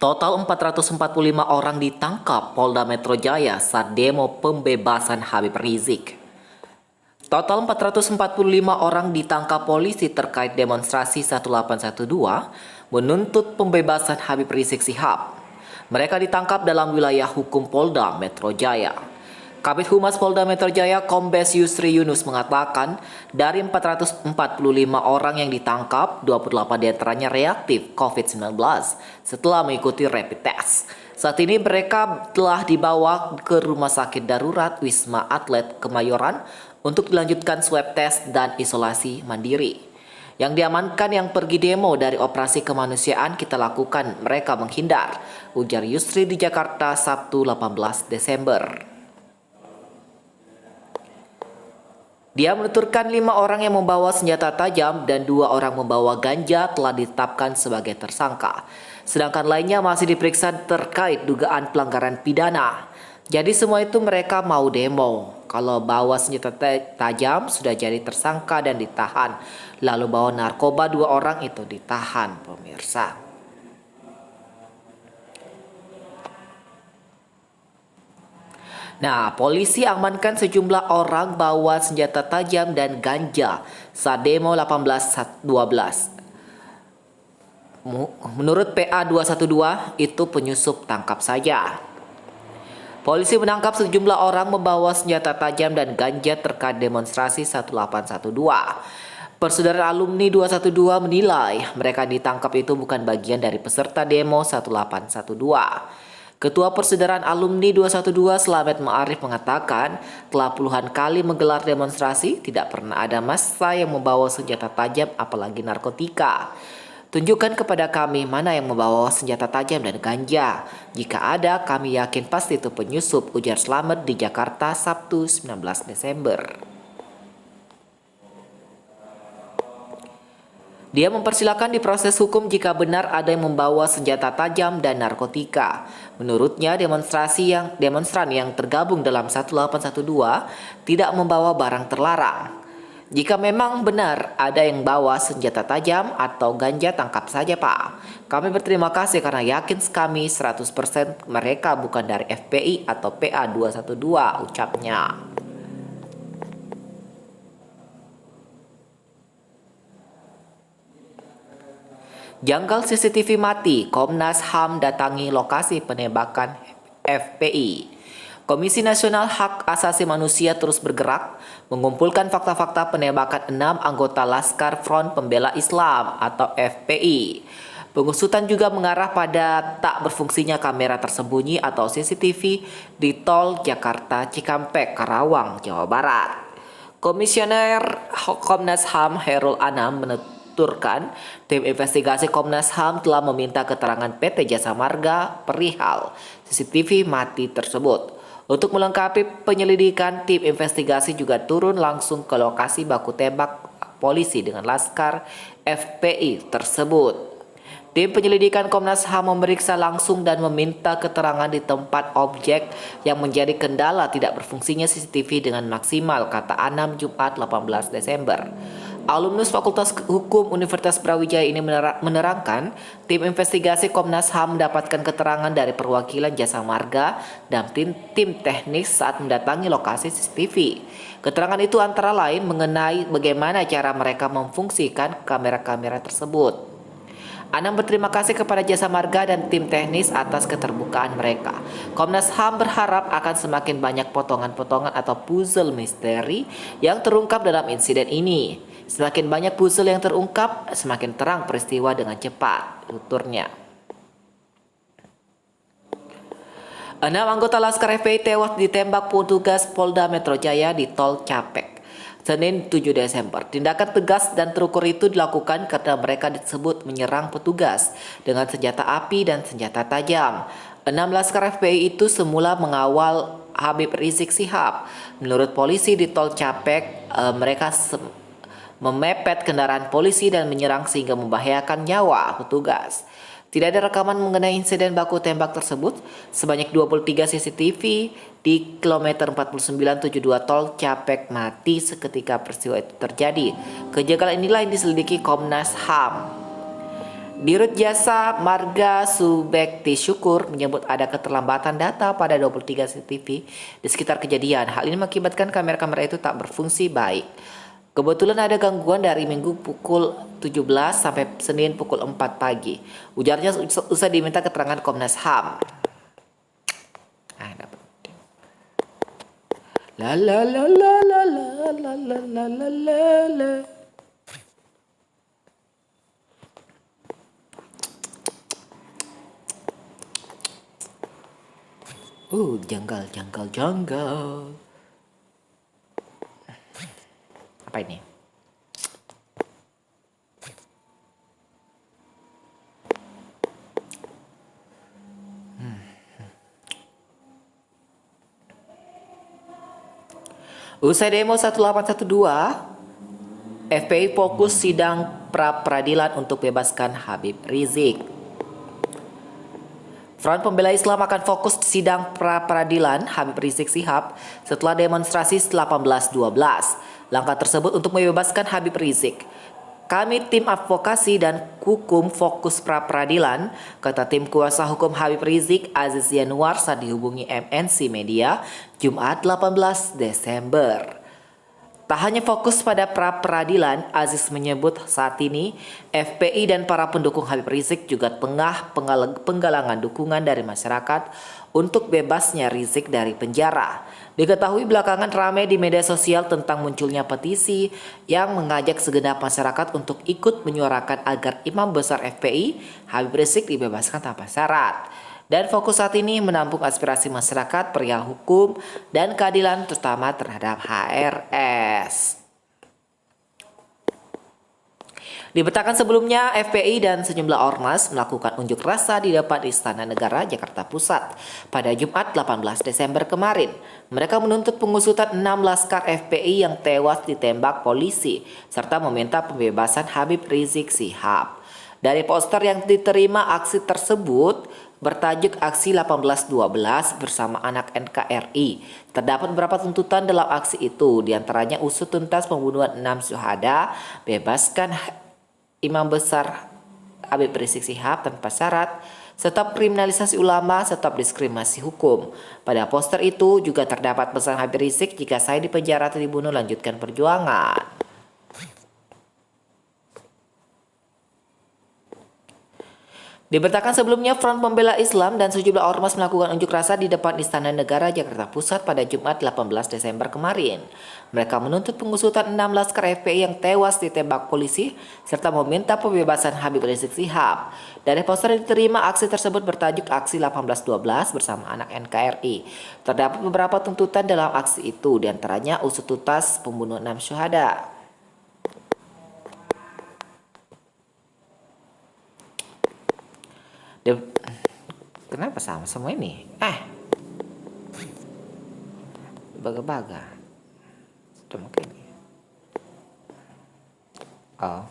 Total 445 orang ditangkap Polda Metro Jaya saat demo pembebasan Habib Rizik. Total 445 orang ditangkap polisi terkait demonstrasi 1812 menuntut pembebasan Habib Rizik Syihab. Mereka ditangkap dalam wilayah hukum Polda Metro Jaya. Kabid Humas Polda Metro Jaya Kombes Yusri Yunus mengatakan dari 445 orang yang ditangkap, 28 diantaranya reaktif COVID-19 setelah mengikuti rapid test. Saat ini mereka telah dibawa ke Rumah Sakit Darurat Wisma Atlet Kemayoran untuk dilanjutkan swab test dan isolasi mandiri. Yang diamankan yang pergi demo dari operasi kemanusiaan kita lakukan, mereka menghindar, ujar Yusri di Jakarta Sabtu 18 Desember. Dia menuturkan 5 orang yang membawa senjata tajam dan 2 orang membawa ganja telah ditetapkan sebagai tersangka. Sedangkan lainnya masih diperiksa terkait dugaan pelanggaran pidana. Jadi semua itu mereka mau demo. Kalau bawa senjata tajam sudah jadi tersangka dan ditahan. Lalu bawa narkoba 2 orang itu ditahan, pemirsa. Nah, polisi amankan sejumlah orang bawa senjata tajam dan ganja saat demo 1812. Menurut PA 212, itu penyusup tangkap saja. Polisi menangkap sejumlah orang membawa senjata tajam dan ganja terkait demonstrasi 1812. Persaudaraan alumni 212 menilai mereka ditangkap itu bukan bagian dari peserta demo 1812. Ketua Persaudaraan Alumni 212 Slamet Ma'arif mengatakan telah puluhan kali menggelar demonstrasi, tidak pernah ada massa yang membawa senjata tajam apalagi narkotika. Tunjukkan kepada kami mana yang membawa senjata tajam dan ganja. Jika ada, kami yakin pasti itu penyusup, ujar Slamet di Jakarta Sabtu 19 Desember. Dia mempersilahkan diproses hukum jika benar ada yang membawa senjata tajam dan narkotika. Menurutnya, demonstran yang tergabung dalam 1812 tidak membawa barang terlarang. Jika memang benar ada yang bawa senjata tajam atau ganja, tangkap saja Pak. Kami berterima kasih karena yakin kami 100% mereka bukan dari FPI atau PA 212, ucapnya. Janggal CCTV mati, Komnas HAM datangi lokasi penembakan FPI. Komisi Nasional Hak Asasi Manusia terus bergerak mengumpulkan fakta-fakta penembakan 6 anggota Laskar Front Pembela Islam atau FPI. Pengusutan juga mengarah pada tak berfungsinya kamera tersembunyi atau CCTV di Tol Jakarta Cikampek, Karawang, Jawa Barat. Komisioner Komnas HAM Hairul Anam menuturkan tim investigasi Komnas HAM telah meminta keterangan PT Jasa Marga perihal CCTV mati tersebut. Untuk melengkapi penyelidikan, tim investigasi juga turun langsung ke lokasi baku tembak polisi dengan Laskar FPI tersebut. Tim penyelidikan Komnas HAM memeriksa langsung dan meminta keterangan di tempat objek yang menjadi kendala tidak berfungsinya CCTV dengan maksimal, kata Anam Jumat 18 Desember. Alumnus Fakultas Hukum Universitas Brawijaya ini menerangkan tim investigasi Komnas HAM mendapatkan keterangan dari perwakilan Jasa Marga dan tim teknis saat mendatangi lokasi CCTV. Keterangan itu antara lain mengenai bagaimana cara mereka memfungsikan kamera-kamera tersebut. Anam berterima kasih kepada Jasa Marga dan tim teknis atas keterbukaan mereka. Komnas HAM berharap akan semakin banyak potongan-potongan atau puzzle misteri yang terungkap dalam insiden ini. Semakin banyak puzzle yang terungkap, semakin terang peristiwa dengan cepat, tuturnya. 6 anggota Laskar FPI tewas ditembak petugas Polda Metro Jaya di Tol Capek, Senin 7 Desember. Tindakan tegas dan terukur itu dilakukan karena mereka disebut menyerang petugas dengan senjata api dan senjata tajam. 6 Laskar FPI itu semula mengawal Habib Rizik Syihab. Menurut polisi di Tol Capek, mereka memepet kendaraan polisi dan menyerang sehingga membahayakan nyawa petugas. Tidak ada rekaman mengenai insiden baku tembak tersebut. Sebanyak 23 CCTV di kilometer 4972 Tol Capek mati seketika peristiwa itu terjadi. Kejanggalan inilah yang diselidiki Komnas HAM. Dirut Jasa Marga Subekti Syukur menyebut ada keterlambatan data pada 23 CCTV di sekitar kejadian. Hal ini mengakibatkan kamera-kamera itu tak berfungsi baik. Kebetulan ada gangguan dari Minggu pukul 17 sampai Senin pukul 4 pagi. Ujarnya usai diminta keterangan Komnas HAM. Dapat. La la la la la la la la la la la. Janggal. Apa ini? Usai demo 1812, FPI fokus sidang pra-peradilan untuk bebaskan Habib Rizik. Front Pembela Islam akan fokus sidang pra-peradilan Habib Rizik Syihab setelah demonstrasi 1812. Langkah tersebut untuk membebaskan Habib Rizik. Kami tim advokasi dan hukum fokus pra-peradilan, kata tim kuasa hukum Habib Rizik Aziz Yanuar saat dihubungi MNC Media Jumat 18 Desember. Tak hanya fokus pada pra-peradilan, Aziz menyebut saat ini FPI dan para pendukung Habib Rizik juga tengah penggalangan dukungan dari masyarakat untuk bebasnya Rizik dari penjara. Diketahui belakangan ramai di media sosial tentang munculnya petisi yang mengajak segenap masyarakat untuk ikut menyuarakan agar Imam Besar FPI Habib Rizik dibebaskan tanpa syarat. Dan fokus saat ini menampung aspirasi masyarakat perihal hukum dan keadilan terutama terhadap HRS. Diberitakan sebelumnya, FPI dan sejumlah ormas melakukan unjuk rasa di depan Istana Negara Jakarta Pusat pada Jumat 18 Desember kemarin. Mereka menuntut pengusutan 6 laskar FPI yang tewas ditembak polisi serta meminta pembebasan Habib Rizik Syihab. Dari poster yang diterima aksi tersebut bertajuk Aksi 1812 bersama anak NKRI. Terdapat beberapa tuntutan dalam aksi itu, diantaranya usut tuntas pembunuhan 6 syuhada, bebaskan Imam Besar Habib Rizik Syihab tanpa syarat, stop kriminalisasi ulama, stop diskriminasi hukum. Pada poster itu juga terdapat pesan Habib Rizik, jika saya dipenjara atau dibunuh, lanjutkan perjuangan. Diberitakan sebelumnya, Front Pembela Islam dan sejumlah ormas melakukan unjuk rasa di depan Istana Negara Jakarta Pusat pada Jumat 18 Desember kemarin. Mereka menuntut pengusutan 6 laskar FPI yang tewas ditembak polisi serta meminta pembebasan Habib Rizik Syihab. Dari poster yang diterima, aksi tersebut bertajuk Aksi 1812 bersama anak NKRI. Terdapat beberapa tuntutan dalam aksi itu, diantaranya usut tuntas pembunuhan 6 syuhada. Kenapa sama semua ini? Baga-baga. Cuma kayak ini. Oh.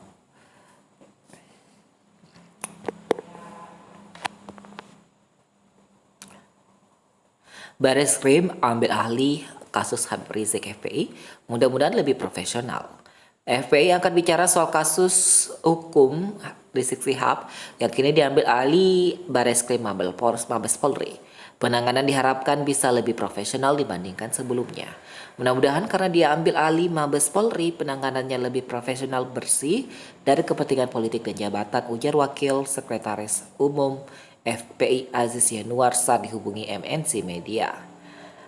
Bareskrim ambil ahli kasus Habib Rizik FPI, mudah-mudahan lebih profesional. FPI akan bicara soal kasus hukum Rizik Syihab yang kini diambil ahli Bareskrim Mabes Polri. Penanganan diharapkan bisa lebih profesional dibandingkan sebelumnya. Mudah-mudahan karena dia ambil alih Mabes Polri, penanganannya lebih profesional, bersih dari kepentingan politik dan jabatan, ujar Wakil Sekretaris Umum FPI Aziz Yanuar saat dihubungi MNC Media.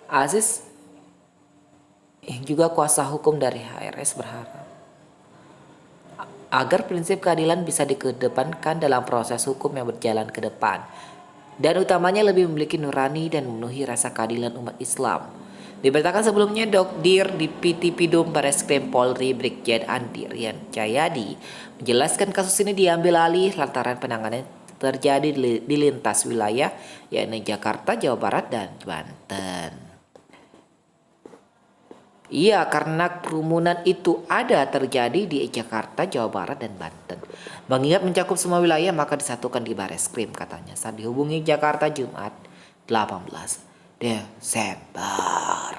Aziz yang juga kuasa hukum dari HRS berharap agar prinsip keadilan bisa dikedepankan dalam proses hukum yang berjalan ke depan, dan utamanya lebih memiliki nurani dan memenuhi rasa keadilan umat Islam. Diberitakan sebelumnya, Dokdir di Pitipidum Bareskrim Polri Brigjen Andi Rian Jayadi menjelaskan kasus ini diambil alih lantaran penanganan terjadi di lintas wilayah, yakni Jakarta, Jawa Barat, dan Banten. Iya, karena kerumunan itu ada terjadi di Jakarta, Jawa Barat, dan Banten. Mengingat mencakup semua wilayah, maka disatukan di Bareskrim, katanya saat dihubungi Jakarta Jumat 18 Desember.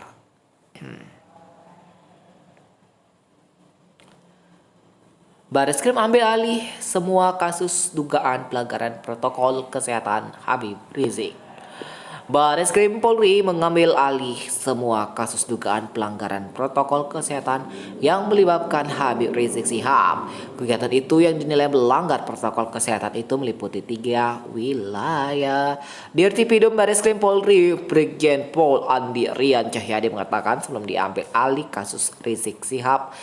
Bareskrim ambil alih semua kasus dugaan pelanggaran protokol kesehatan Habib Rizik. Bareskrim Polri mengambil alih semua kasus dugaan pelanggaran protokol kesehatan yang melibatkan Habib Rizik Sihab. Kegiatan itu yang dinilai melanggar protokol kesehatan itu meliputi 3 wilayah. Dirtipidum Bareskrim Polri, Brigjen Pol Andi Rian Cahyadi mengatakan sebelum diambil alih kasus Rizik Sihab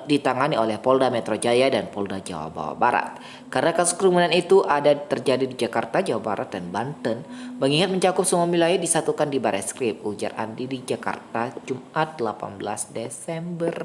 ditangani oleh Polda Metro Jaya dan Polda Jawa Barat. Karena kasus kerumunan itu ada terjadi di Jakarta, Jawa Barat, dan Banten, mengingat mencakup semua wilayah disatukan di Bareskrim, ujar Andi di Jakarta, Jumat 18 Desember.